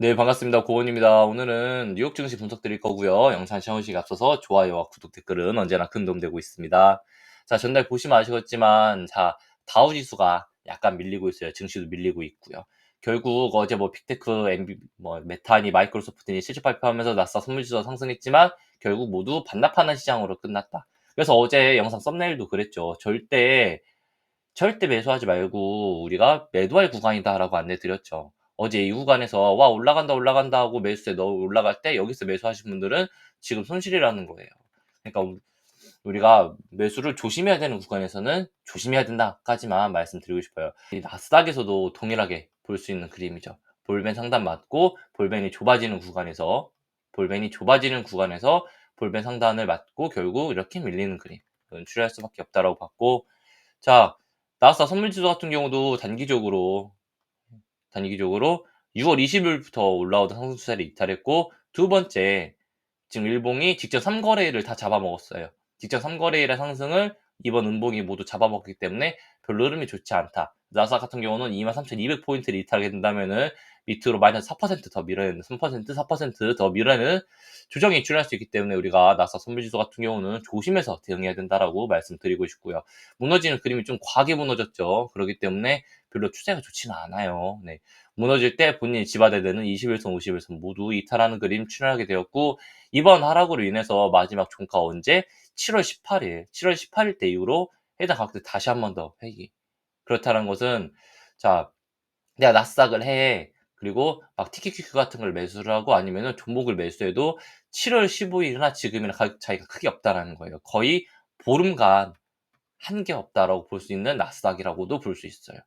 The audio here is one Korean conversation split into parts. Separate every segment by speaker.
Speaker 1: 네, 반갑습니다. 고원입니다. 오늘은 뉴욕 증시 분석 드릴 거고요. 영상 시청하시기 앞서서 좋아요와 구독, 댓글은 언제나 큰 도움 되고 있습니다. 자, 전날 보시면 아시겠지만, 자, 다우 지수가 약간 밀리고 있어요. 증시도 밀리고 있고요. 결국 어제 뭐 빅테크, 뭐 메타니, 마이크로소프트니 실적 발표하면서 나스닥 선물지수가 상승했지만 결국 모두 반납하는 시장으로 끝났다. 그래서 어제 영상 썸네일도 그랬죠. 절대 매수하지 말고 우리가 매도할 구간이다라고 안내 드렸죠. 어제 이 구간에서 와 올라간다 올라간다 하고 매수세 넣어 올라갈 때 여기서 매수하신 분들은 지금 손실이라는 거예요. 그러니까 우리가 매수를 조심해야 되는 구간에서는 조심해야 된다까지만 말씀드리고 싶어요. 이 나스닥에서도 동일하게 볼 수 있는 그림이죠. 볼벤 상단 맞고 볼벤이 좁아지는 구간에서 볼벤 상단을 맞고 결국 이렇게 밀리는 그림. 이건 추리할 수밖에 없다라고 봤고, 자, 나스닥 선물지수 같은 경우도 단기적으로 6월 20일부터 올라오던 상승 추세를 이탈했고, 두 번째, 지금 일봉이 직전 3거래일을 다 잡아먹었어요. 직전 3거래일의 상승을 이번 음봉이 모두 잡아먹기 때문에 별로 흐름이 좋지 않다. 나스닥 같은 경우는 23,200포인트를 이탈하게 된다면은 밑으로 마이너스 4%더 밀어내는, 3%, 4%더 밀어내는 조정이 일어날 수 있기 때문에 우리가 나스닥 선물지수 같은 경우는 조심해서 대응해야 된다라고 말씀드리고 싶고요. 무너지는 그림이 좀 과하게 무너졌죠. 그렇기 때문에 별로 추세가 좋지는 않아요. 네. 무너질 때 본인이 집어야 되는 21선, 51선 모두 이탈하는 그림 출현하게 되었고, 이번 하락으로 인해서 마지막 종가 언제? 7월 18일. 7월 18일 때 이후로 해당 가격대 다시 한 번 더 회귀. 그렇다는 것은, 자, 내가 나스닥을 해. 그리고 막 TQQQ 같은 걸 매수를 하고 아니면은 종목을 매수해도 7월 15일이나 지금이나 가격 차이가 크게 없다라는 거예요. 거의 보름간 한 게 없다라고 볼 수 있는 나스닥이라고도 볼 수 있어요.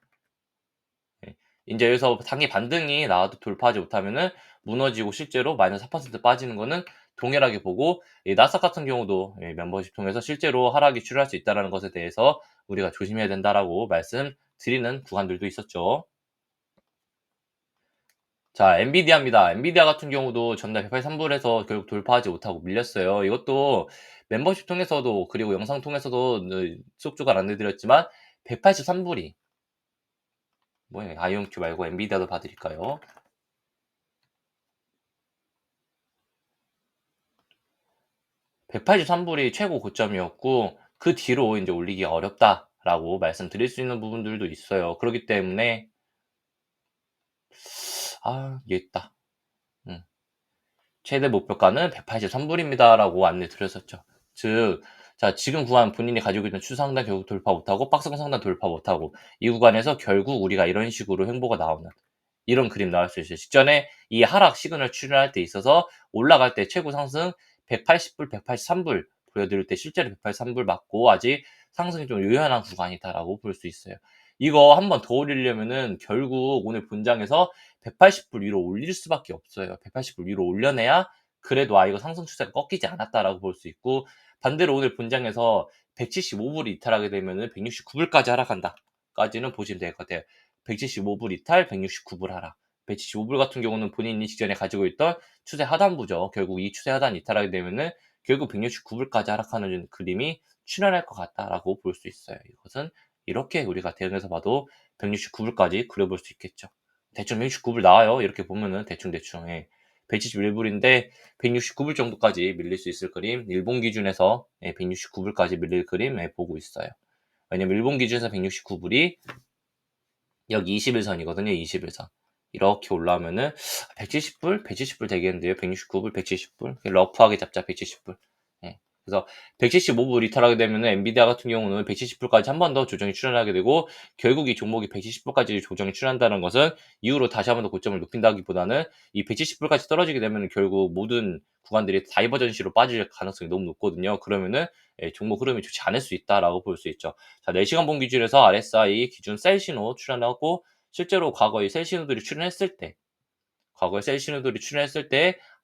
Speaker 1: 예. 인제 여기서 단기 반등이 나와도 돌파하지 못하면은 무너지고 실제로 마이너스 4% 빠지는 거는 동일하게 보고, 이 나스닥 같은 경우도 멤버십 통해서 실제로 하락이 출현할 수 있다라는 것에 대해서 우리가 조심해야 된다라고 말씀드리는 구간들도 있었죠. 자, 엔비디아입니다. 엔비디아 같은 경우도 전날 183불에서 결국 돌파하지 못하고 밀렸어요. 이것도 멤버십 통해서도 그리고 영상 통해서도 수업 주간 안내드렸지만 183불이 뭐예요? 아이온큐 말고 엔비디아도 봐 드릴까요? 183불이 최고 고점이었고 그 뒤로 이제 올리기가 어렵다라고 말씀드릴 수 있는 부분들도 있어요. 그렇기 때문에 여기 있다. 음. 최대 목표가는 183불입니다라고 안내 드렸었죠. 즉, 자, 지금 구간 본인이 가지고 있는 추상단 결국 돌파 못하고 박스 상단 돌파 못하고 이 구간에서 결국 우리가 이런 식으로 횡보가 나오는 이런 그림 나올 수 있어요. 직전에 이 하락 시그널 출현할 때 있어서 올라갈 때 최고 상승 180불, 183불 보여드릴 때 실제로 183불 맞고 아직 상승이 좀 요연한 구간이다라고 볼 수 있어요. 이거 한번 더 올리려면은 결국 오늘 본장에서 180불 위로 올릴 수밖에 없어요. 180불 위로 올려내야 그래도 이거 상승 추세가 꺾이지 않았다라고 볼 수 있고, 반대로 오늘 본장에서 175불 이탈하게 되면은 169불까지 하락한다. 까지는 보시면 될 것 같아요. 175불 이탈, 169불 하락. 175불 같은 경우는 본인이 직전에 가지고 있던 추세 하단부죠. 결국 이 추세 하단 이탈하게 되면은 결국 169불까지 하락하는 그림이 출현할 것 같다라고 볼 수 있어요. 이것은 이렇게 우리가 대응해서 봐도 169불까지 그려볼 수 있겠죠. 대충 169불 나와요. 이렇게 보면은 대충 예. 171불인데 169불 정도까지 밀릴 수 있을 그림, 일본 기준에서 169불까지 밀릴 그림 보고 있어요. 왜냐면 일본 기준에서 169불이 여기 21선이거든요. 21선. 이렇게 올라오면은 170불? 170불 되겠는데요. 169불, 170불. 러프하게 잡자, 170불. 예. 그래서 175불 이탈하게 되면은 엔비디아 같은 경우는 170불까지 한 번 더 조정이 출현하게 되고, 결국 이 종목이 170불까지 조정이 출현한다는 것은 이후로 다시 한 번 더 고점을 높인다기보다는 이 170불까지 떨어지게 되면 결국 모든 구간들이 다이버전시로 빠질 가능성이 너무 높거든요. 그러면은 종목 흐름이 좋지 않을 수 있다라고 볼 수 있죠. 자, 4시간 봉 기준에서 RSI 기준 셀 신호 출현하고, 실제로 과거에 셀 신호들이 출현했을 때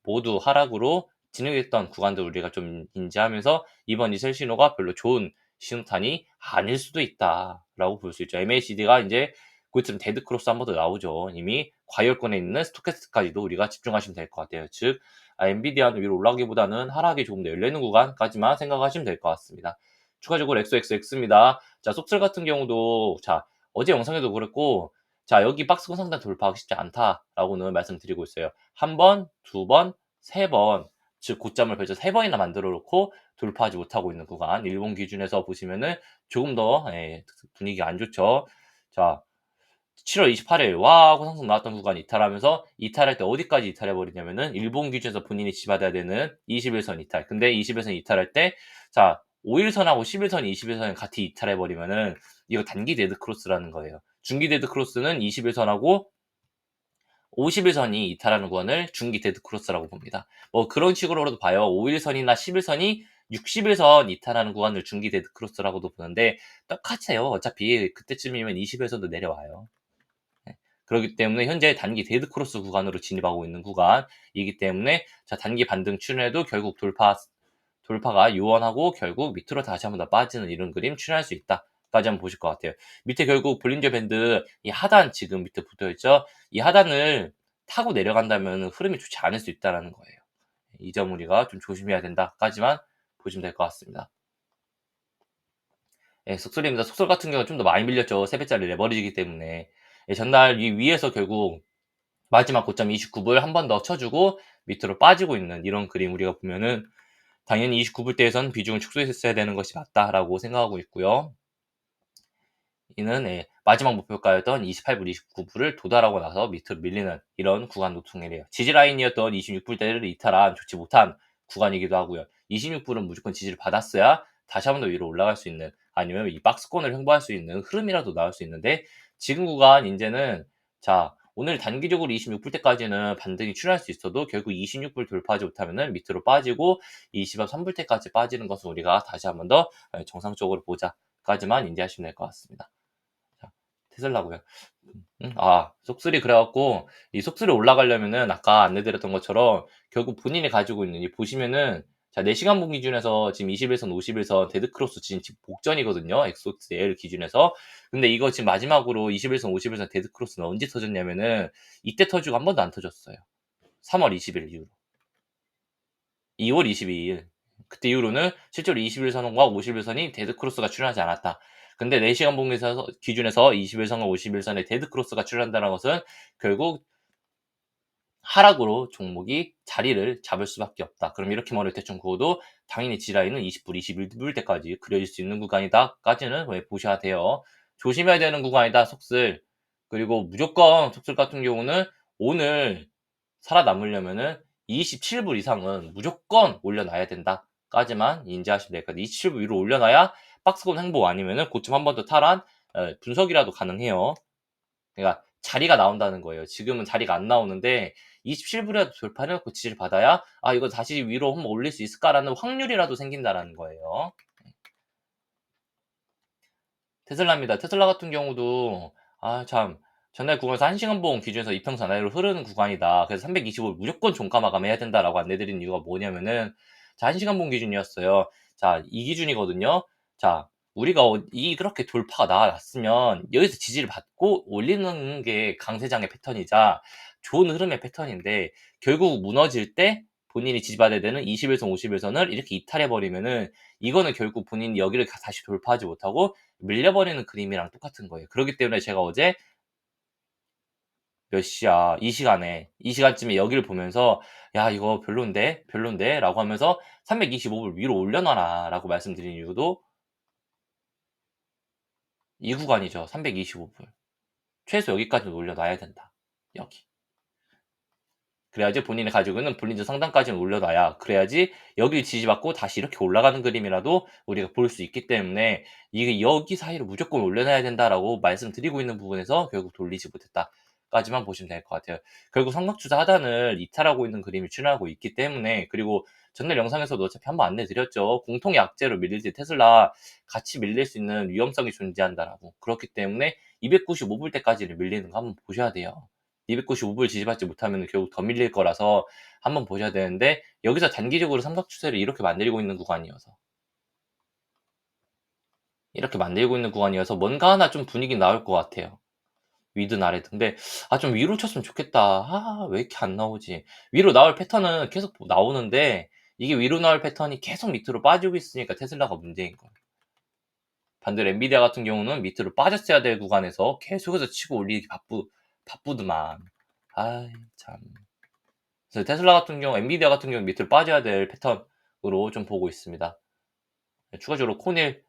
Speaker 1: 모두 하락으로 진행했던 구간들 우리가 좀 인지하면서 이번 이 셀 신호가 별로 좋은 신호탄이 아닐 수도 있다라고 볼 수 있죠. MACD가 이제 곧 있으면 데드 크로스 한 번 더 나오죠. 이미 과열권에 있는 스토캐스트까지도 우리가 집중하시면 될 것 같아요. 즉, 엔비디아는 위로 올라가기보다는 하락이 조금 더 열리는 구간까지만 생각하시면 될 것 같습니다. 추가적으로 XXX입니다. 자, 속설 같은 경우도, 자, 어제 영상에도 그랬고, 자, 여기 박스권 상단 돌파하기 쉽지 않다라고는 말씀드리고 있어요. 한 번, 두 번, 세 번, 즉 고점을 벌써 세 번이나 만들어 놓고 돌파하지 못하고 있는 구간, 일본 기준에서 보시면은 조금 더 분위기가 안 좋죠. 자, 7월 28일 와 하고 상승 나왔던 구간 이탈하면서, 이탈할 때 어디까지 이탈해 버리냐면은 일본 기준에서 본인이 지받아야 되는 21선 이탈. 근데 21선 이탈할 때, 자, 5일선하고 11선, 21선을 같이 이탈해 버리면은 이거 단기 데드 크로스라는 거예요. 중기 데드 크로스는 21선하고 50일선이 이탈하는 구간을 중기 데드 크로스라고 봅니다. 뭐 그런 식으로도 봐요. 5일선이나 10일선이 60일선 이탈하는 구간을 중기 데드 크로스라고도 보는데 똑같아요. 어차피 그때쯤이면 20일선도 내려와요. 네. 그렇기 때문에 현재 단기 데드 크로스 구간으로 진입하고 있는 구간이기 때문에, 자, 단기 반등 출현해도 결국 돌파가 요원하고 결국 밑으로 다시 한번 더 빠지는 이런 그림 출현할 수 있다 까지 한번 보실 것 같아요. 밑에 결국 볼린저 밴드 이 하단 지금 밑에 붙어 있죠. 이 하단을 타고 내려간다면 흐름이 좋지 않을 수 있다라는 거예요. 이 점 우리가 좀 조심해야 된다까지만 보시면 될 것 같습니다. 예, 속설입니다. 속설 같은 경우는 좀 더 많이 밀렸죠. 3배짜리 레버리지이기 때문에. 예, 전날 이 위에서 결국 마지막 고점 29불 한 번 더 쳐주고 밑으로 빠지고 있는 이런 그림 우리가 보면은 당연히 29불대에선 비중을 축소했어야 되는 것이 맞다라고 생각하고 있고요. 이는 마지막 목표가였던 28불, 29불을 도달하고 나서 밑으로 밀리는 이런 구간 노통이래요. 지지라인이었던 26불대를 이탈한 좋지 못한 구간이기도 하고요. 26불은 무조건 지지를 받았어야 다시 한 번 더 위로 올라갈 수 있는, 아니면 이 박스권을 횡보할 수 있는 흐름이라도 나올 수 있는데, 지금 구간 이제는, 자, 오늘 단기적으로 26불대까지는 반등이 출현할 수 있어도 결국 26불 돌파하지 못하면은 밑으로 빠지고 23불대까지 빠지는 것은 우리가 다시 한 번 더 정상적으로 보자까지만 인지하시면 될 것 같습니다. 테슬라고요. 속쓰리 그래갖고 이 속쓰리 올라가려면은 아까 안내드렸던 것처럼 결국 본인이 가지고 있는 이 보시면은, 자, 4시간 분 기준에서 지금 21선, 51선 데드크로스 지금 복전이거든요. 엑소엑스L 기준에서. 근데 이거 지금 마지막으로 21선, 51선 데드크로스는 언제 터졌냐면은 이때 터지고 한 번도 안 터졌어요. 3월 20일 이후로. 2월 22일. 그때 이후로는 실제로 21선과 51선이 데드크로스가 출현하지 않았다. 근데 4시간 봉에서 기준에서 21선과 51선의 데드크로스가 출현한다는 것은 결국 하락으로 종목이 자리를 잡을 수밖에 없다. 그럼 이렇게 머리를 대충 그어도 당연히 지라인은 20불, 21불 때까지 그려질 수 있는 구간이다까지는 보셔야 돼요. 조심해야 되는 구간이다, 속슬. 그리고 무조건 속슬 같은 경우는 오늘 살아남으려면은 27불 이상은 무조건 올려놔야 된다까지만 인지하시면 될 것 같아요. 27불 위로 올려놔야 박스권 행보, 아니면은 고점 한 번 더 탈환 분석이라도 가능해요. 그러니까 자리가 나온다는 거예요. 지금은 자리가 안 나오는데 27불이라도 돌파해 놓고 지지를 받아야, 아, 이거 다시 위로 한번 올릴 수 있을까라는 확률이라도 생긴다라는 거예요. 테슬라입니다. 테슬라 같은 경우도 참, 전날 구간에서 1시간 봉 기준에서 이평선 아래로 흐르는 구간이다. 그래서 325를 무조건 종가 마감해야 된다라고 안내드린 이유가 뭐냐면은, 자, 1시간 봉 기준이었어요. 자, 이 기준이거든요. 자, 우리가 그렇게 돌파가 나왔으면 여기서 지지를 받고 올리는 게 강세장의 패턴이자 좋은 흐름의 패턴인데, 결국 무너질 때 본인이 지지받아야 되는 21선, 51선을 이렇게 이탈해버리면은 이거는 결국 본인이 여기를 다시 돌파하지 못하고 밀려버리는 그림이랑 똑같은 거예요. 그렇기 때문에 제가 어제 몇 시야, 이 시간쯤에 여기를 보면서 야, 이거 별론데 라고 하면서 325불 위로 올려놔라 라고 말씀드린 이유도 이 구간이죠. 325불. 최소 여기까지는 올려놔야 된다. 여기. 그래야지 본인이 가지고 있는 볼린저 상단까지는 올려놔야, 그래야지 여기 지지받고 다시 이렇게 올라가는 그림이라도 우리가 볼 수 있기 때문에, 이게 여기 사이로 무조건 올려놔야 된다라고 말씀드리고 있는 부분에서 결국 돌리지 못했다까지만 보시면 될 것 같아요. 결국 삼각주자 하단을 이탈하고 있는 그림이 출현하고 있기 때문에, 그리고 전날 영상에서도 어차피 한번 안내드렸죠. 공통 약재로 밀릴 때 테슬라 같이 밀릴 수 있는 위험성이 존재한다라고. 그렇기 때문에 295불 때까지를 밀리는 거 한번 보셔야 돼요. 295불 지지받지 못하면 결국 더 밀릴 거라서 한번 보셔야 되는데, 여기서 단기적으로 삼각 추세를 이렇게 만들고 있는 구간이어서 뭔가 하나 좀 분위기 나올 것 같아요. 위든 아래든. 근데 좀 위로 쳤으면 좋겠다. 왜 이렇게 안 나오지? 위로 나올 패턴은 계속 나오는데 이게 위로 나올 패턴이 계속 밑으로 빠지고 있으니까 테슬라가 문제인 거예요. 반대로 엔비디아 같은 경우는 밑으로 빠졌어야 될 구간에서 계속해서 치고 올리기 바쁘더만. 아이 참. 그래서 테슬라 같은 경우, 엔비디아 같은 경우 밑으로 빠져야 될 패턴으로 좀 보고 있습니다. 네, 추가적으로 코닐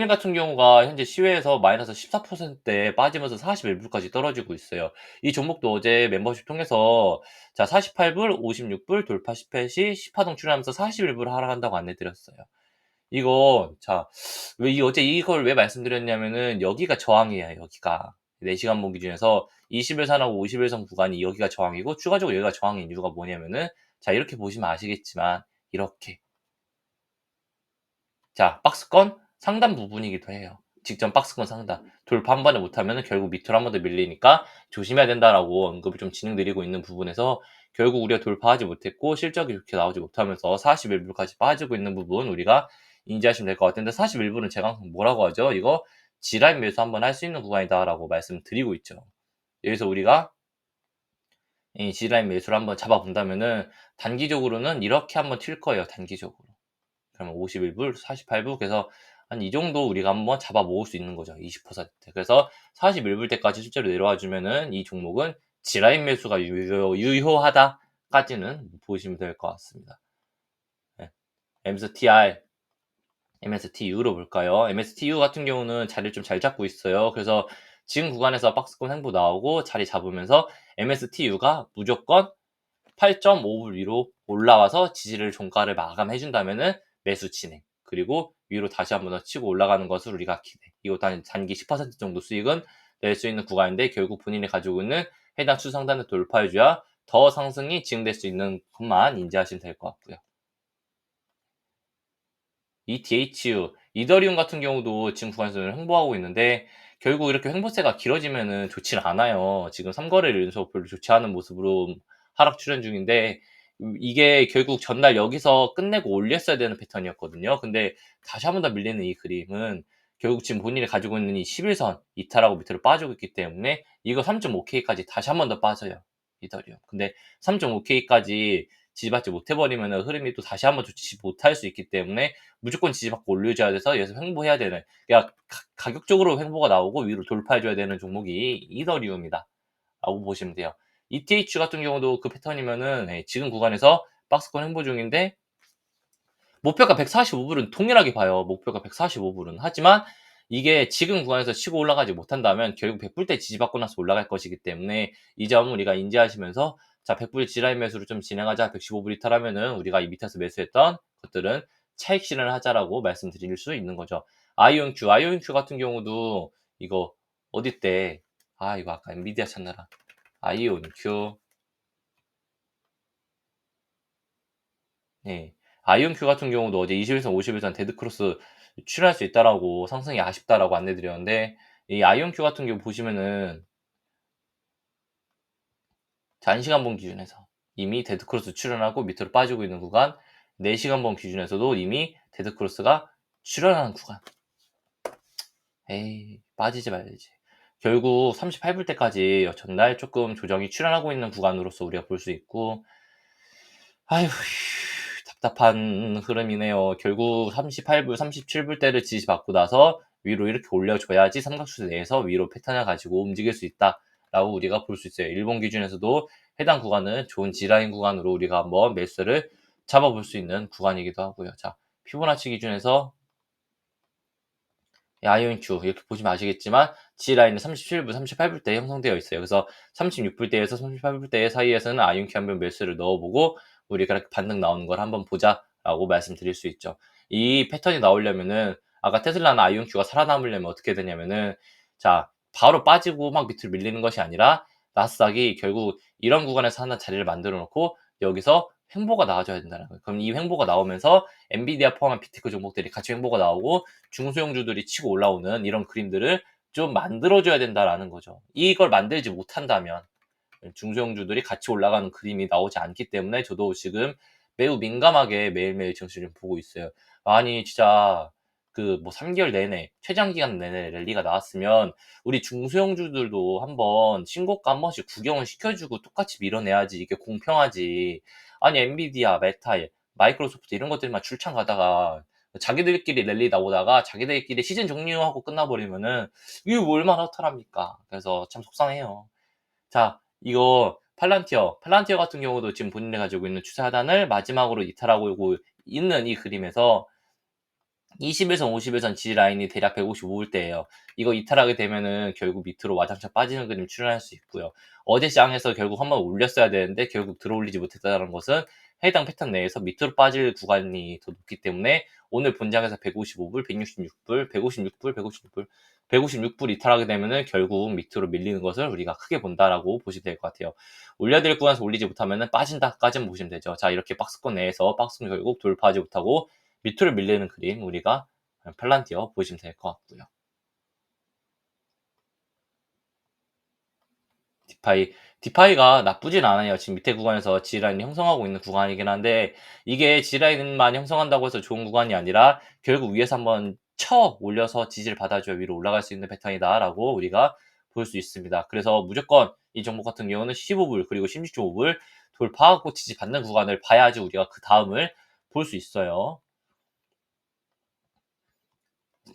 Speaker 1: 같은 경우가 현재 시외에서 마이너스 14%대 빠지면서 41불까지 떨어지고 있어요. 이 종목도 어제 멤버십 통해서 자 48불, 56불 돌파 10회 시 10파동 출현하면서 41불 하락한다고 안내드렸어요. 이거 자 왜 어제 이걸 왜 말씀드렸냐면은 여기가 저항이에요. 여기가 4시간 봉 기준에서 20일선하고 50일선 구간이 여기가 저항이고 추가적으로 여기가 저항인 이유가 뭐냐면은 자 이렇게 보시면 아시겠지만 이렇게 자 박스권 상단 부분이기도 해요. 직전 박스권 상단 돌파 한 번에 못하면은 결국 밑으로 한 번 더 밀리니까 조심해야 된다라고 언급을 좀 진행드리고 있는 부분에서 결국 우리가 돌파하지 못했고 실적이 좋게 나오지 못하면서 41불까지 빠지고 있는 부분 우리가 인지하시면 될 것 같은데 41불은 제가 항상 뭐라고 하죠? 이거 지라인 매수 한번 할 수 있는 구간이다라고 말씀드리고 있죠. 여기서 우리가 이 지라인 매수를 한번 잡아본다면은 단기적으로는 이렇게 한번 튈 거예요. 단기적으로. 그러면 51불, 48불 그래서 한 이 정도 우리가 한번 잡아 모을 수 있는 거죠. 20%. 그래서 41불 때까지 실제로 내려와 주면은 이 종목은 지라인 매수가 유효하다까지는 보시면 될 것 같습니다. 네. MSTU로 볼까요? MSTU 같은 경우는 자리를 좀 잘 잡고 있어요. 그래서 지금 구간에서 박스권 횡보 나오고 자리 잡으면서 MSTU가 무조건 8.5불 위로 올라와서 지지를 종가를 마감해 준다면은 매수 진행. 그리고 위로 다시 한번 더 치고 올라가는 것을 우리가 기대. 이거 단기 10% 정도 수익은 낼 수 있는 구간인데 결국 본인이 가지고 있는 해당 추상단을 돌파해 줘야 더 상승이 진행될 수 있는 것만 인지하시면 될 것 같고요. ETHU, 이더리움 같은 경우도 지금 구간에서는 횡보하고 있는데 결국 이렇게 횡보세가 길어지면은 좋지는 않아요. 지금 3거래일 연속 별로 좋지 않은 모습으로 하락 출현 중인데 이게 결국 전날 여기서 끝내고 올렸어야 되는 패턴이었거든요. 근데 다시 한 번 더 밀리는 이 그림은 결국 지금 본인이 가지고 있는 이 11선 이탈하고 밑으로 빠지고 있기 때문에 이거 3.5K까지 다시 한 번 더 빠져요. 이더리움. 근데 3.5K까지 지지받지 못해버리면 흐름이 또 다시 한 번 좋지 못할 수 있기 때문에 무조건 지지받고 올려줘야 돼서 여기서 횡보해야 되는 그러니까 가격적으로 횡보가 나오고 위로 돌파해줘야 되는 종목이 이더리움이다 라고 보시면 돼요. ETH 같은 경우도 그 패턴이면은 지금 구간에서 박스권 횡보 중인데 목표가 145불은 동일하게 봐요. 목표가 145불은. 하지만 이게 지금 구간에서 치고 올라가지 못한다면 결국 100불대 지지받고 나서 올라갈 것이기 때문에 이 점은 우리가 인지하시면서 자 100불 지라인 매수를 좀 진행하자 115불 이탈하면은 우리가 이 밑에서 매수했던 것들은 차익 실현을 하자라고 말씀드릴 수 있는 거죠. 아이온큐 같은 경우도 이거 어디 때 이거 아까 엔비디아 찾느라 아이온큐 네. 아이온큐 같은 경우도 어제 20일선, 50일선 데드크로스 출현할 수 있다라고 상승이 아쉽다라고 안내드렸는데 이 아이온큐 같은 경우 보시면은 단시간봉 기준에서 이미 데드크로스 출현하고 밑으로 빠지고 있는 구간 4시간봉 기준에서도 이미 데드크로스가 출현하는 구간 에이 빠지지 말지 결국 38불 때까지 전날 조금 조정이 출현하고 있는 구간으로서 우리가 볼 수 있고 아휴 답답한 흐름이네요. 결국 38불, 37불대를 지지받고 나서 위로 이렇게 올려줘야지 삼각수 내에서 위로 패턴을 가지고 움직일 수 있다라고 우리가 볼 수 있어요. 일본 기준에서도 해당 구간은 좋은 지라인 구간으로 우리가 한번 매수를 잡아볼 수 있는 구간이기도 하고요. 자, 피보나치 기준에서 아이온큐 이렇게 보시면 아시겠지만 G라인은 37불, 38불대 형성되어 있어요. 그래서 36불대에서 38불대 사이에서는 아이온큐 한번 매수를 넣어보고 우리가 이렇게 반등 나오는 걸 한번 보자라고 말씀드릴 수 있죠. 이 패턴이 나오려면은 아까 테슬라나 아이온큐가 살아남으려면 어떻게 되냐면은 자 바로 빠지고 막 밑으로 밀리는 것이 아니라 나스닥이 결국 이런 구간에서 하나 자리를 만들어 놓고 여기서 횡보가 나와줘야 된다는 거예요. 그럼 이 횡보가 나오면서 엔비디아 포함한 비테크 종목들이 같이 횡보가 나오고 중소형주들이 치고 올라오는 이런 그림들을 좀 만들어줘야 된다라는 거죠. 이걸 만들지 못한다면 중소형주들이 같이 올라가는 그림이 나오지 않기 때문에 저도 지금 매우 민감하게 매일매일 증시를 보고 있어요. 아니 진짜 그 뭐 3개월 내내 최장기간 내내 랠리가 나왔으면 우리 중소형주들도 한번 신고가 한 번씩 구경을 시켜주고 똑같이 밀어내야지 이게 공평하지. 아니 엔비디아, 메타, 마이크로소프트 이런 것들만 출창 가다가 자기들끼리 랠리 나오다가 자기들끼리 시즌 종료하고 끝나버리면은 이거 얼마나 허탈합니까. 그래서 참 속상해요. 자, 이거 팔란티어 같은 경우도 지금 본인이 가지고 있는 추세 하단을 마지막으로 이탈하고 있는 이 그림에서 21선, 51선 지지라인이 대략 155일대예요. 이거 이탈하게 되면은 결국 밑으로 와장창 빠지는 그림 출현할 수 있고요. 어제 시장에서 결국 한번 올렸어야 되는데 결국 들어올리지 못했다는 것은 해당 패턴 내에서 밑으로 빠질 구간이 더 높기 때문에 오늘 본장에서 155불, 166불, 156불, 156불, 156불 이탈하게 되면은 결국 밑으로 밀리는 것을 우리가 크게 본다라고 보시면 될 것 같아요. 올려야 될 구간에서 올리지 못하면은 빠진다까지는 보시면 되죠. 자, 이렇게 박스권 내에서 박스권 결국 돌파하지 못하고 밑으로 밀리는 그림 우리가 팔란티어 보시면 될 것 같고요. 디파이가 나쁘진 않아요. 지금 밑에 구간에서 G라인이 형성하고 있는 구간이긴 한데 이게 G라인만 형성한다고 해서 좋은 구간이 아니라 결국 위에서 한번 쳐 올려서 지지를 받아줘야 위로 올라갈 수 있는 패턴이다라고 우리가 볼 수 있습니다. 그래서 무조건 이 종목 같은 경우는 15불 그리고 16.5불 돌파하고 지지 받는 구간을 봐야지 우리가 그 다음을 볼 수 있어요.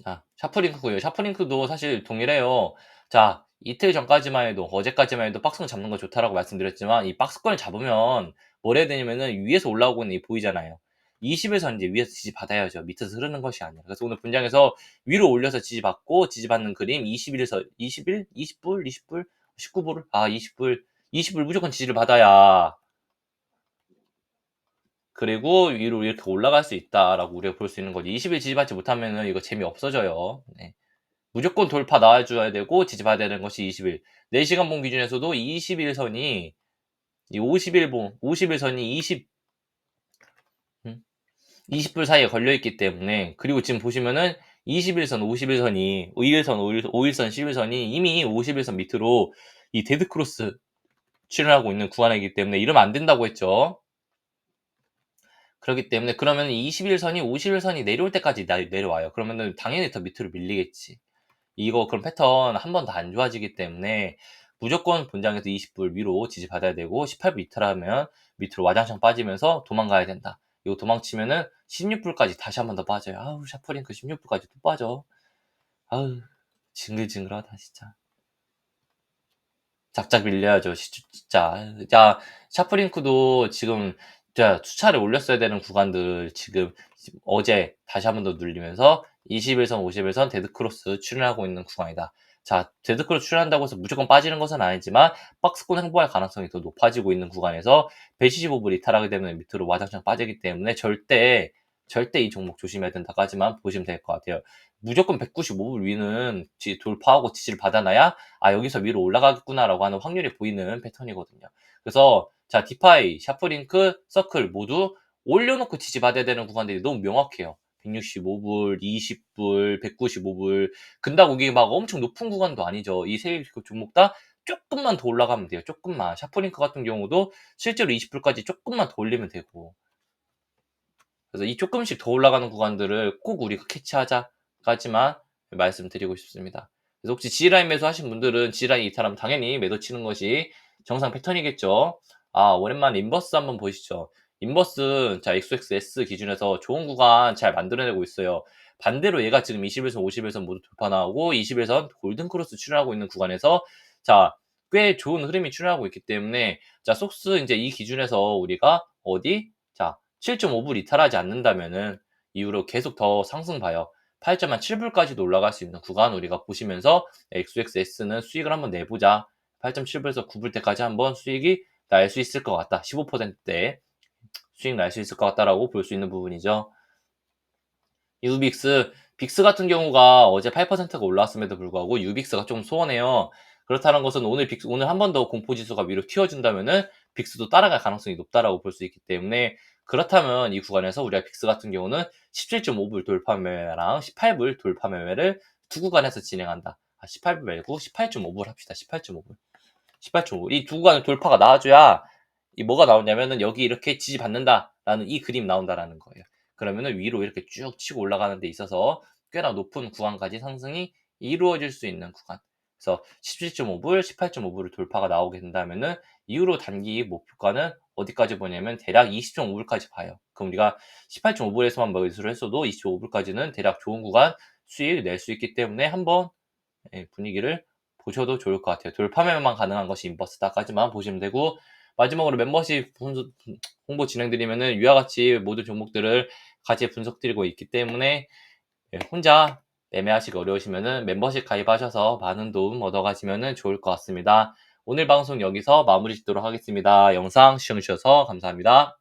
Speaker 1: 자, 샤프링크고요. 샤프링크도 사실 동일해요. 자, 이틀 전까지만 해도, 어제까지만 해도 박스권 잡는 거 좋다라고 말씀드렸지만, 이 박스권을 잡으면 뭘 해야 되냐면은 위에서 올라오고 있는 이 보이잖아요. 20에서 이제 위에서 지지받아야죠. 밑에서 흐르는 것이 아니라. 그래서 오늘 분장에서 위로 올려서 지지받고, 지지받는 그림 21에서 21, 20불, 20불, 19불, 20불, 20불 무조건 지지를 받아야 그리고 위로 이렇게 올라갈 수 있다라고 우리가 볼 수 있는 거지. 20일 지지받지 못하면은 이거 재미 없어져요. 네. 무조건 돌파 나와줘야 되고 지지받아야 되는 것이 20일. 4시간 봉 기준에서도 21선이 이 50일선이 20불 사이에 걸려있기 때문에 그리고 지금 보시면은 21선, 51선이 5일선, 11선이 이미 51선 밑으로 이 데드크로스 출현하고 있는 구간이기 때문에 이러면 안 된다고 했죠. 그렇기 때문에 그러면 21선이 51선이 내려올 때까지 내려와요. 그러면은 당연히 더 밑으로 밀리겠지. 이거 그럼 패턴 한 번 더 안 좋아지기 때문에 무조건 본장에서 20불 위로 지지받아야 되고 18불 이탈하면 밑으로 와장창 빠지면서 도망가야 된다. 이거 도망치면은 16불까지 다시 한 번 더 빠져요. 아우 샤프링크 16불까지 또 빠져. 아우 징글징글하다 진짜. 작작 밀려야죠. 진짜. 자, 샤프링크도 지금 자, 수차례 올렸어야 되는 구간들 지금 어제 다시 한 번 더 눌리면서 21선, 51선 데드크로스 출현하고 있는 구간이다. 자, 데드크로스 출현한다고 해서 무조건 빠지는 것은 아니지만 박스권 행보할 가능성이 더 높아지고 있는 구간에서 175불 이탈하게 되면 밑으로 와장창 빠지기 때문에 절대 이 종목 조심해야 된다까지만 보시면 될 것 같아요. 무조건 195불 위는 돌파하고 지지를 받아놔야 여기서 위로 올라가겠구나라고 하는 확률이 보이는 패턴이거든요. 그래서 자, 디파이, 샤프링크, 서클 모두 올려놓고 지지받아야 되는 구간들이 너무 명확해요. 165불, 20불, 195불. 근다고 이게 막 엄청 높은 구간도 아니죠. 이 세 종목 다 조금만 더 올라가면 돼요. 조금만. 샤프링크 같은 경우도 실제로 20불까지 조금만 더 올리면 되고. 그래서 이 조금씩 더 올라가는 구간들을 꼭 우리가 캐치하자까지만 말씀드리고 싶습니다. 그래서 혹시 G라인 매수하신 분들은 G라인 이탈하면 당연히 매도 치는 것이 정상 패턴이겠죠. 오랜만에 인버스 한번 보시죠. 인버스, 자, XXS 기준에서 좋은 구간 잘 만들어내고 있어요. 반대로 얘가 지금 20일선, 50일선 모두 돌파 나오고 20일선 골든크로스 출현하고 있는 구간에서 자, 꽤 좋은 흐름이 출현하고 있기 때문에 자, 속스 이제 이 기준에서 우리가 어디? 자, 7.5불 이탈하지 않는다면은 이후로 계속 더 상승 봐요. 8.7불까지도 올라갈 수 있는 구간 우리가 보시면서 XXS는 수익을 한번 내보자. 8.7불에서 9불 때까지 한번 수익이 날 수 있을 것 같다. 15%대 수익 날 수 있을 것 같다라고 볼 수 있는 부분이죠. 유빅스, 빅스 같은 경우가 어제 8%가 올라왔음에도 불구하고 유빅스가 좀 소원해요. 그렇다는 것은 오늘 한 번 더 공포지수가 위로 튀어준다면은 빅스도 따라갈 가능성이 높다라고 볼 수 있기 때문에 그렇다면 이 구간에서 우리가 빅스 같은 경우는 17.5불 돌파 매매랑 18불 돌파 매매를 두 구간에서 진행한다. 18불 말고 18.5불 합시다. 18.5불. 18.5. 이 두 구간의 돌파가 나와줘야 이 뭐가 나오냐면은 여기 이렇게 지지받는다라는 이 그림 나온다라는 거예요. 그러면은 위로 이렇게 쭉 치고 올라가는 데 있어서 꽤나 높은 구간까지 상승이 이루어질 수 있는 구간. 그래서 17.5불, 18.5불을 돌파가 나오게 된다면은 이후로 단기 목표가는 어디까지 보냐면 대략 20.5불까지 봐요. 그럼 우리가 18.5불에서만 매수를 했어도 25불까지는 대략 좋은 구간 수익 낼 수 있기 때문에 한번 분위기를 보셔도 좋을 것 같아요. 돌파매만 가능한 것이 인버스다까지만 보시면 되고, 마지막으로 멤버십 홍보 진행드리면은 위와 같이 모든 종목들을 같이 분석드리고 있기 때문에 혼자 매매하시기 어려우시면은 멤버십 가입하셔서 많은 도움 얻어가시면은 좋을 것 같습니다. 오늘 방송 여기서 마무리 짓도록 하겠습니다. 영상 시청해주셔서 감사합니다.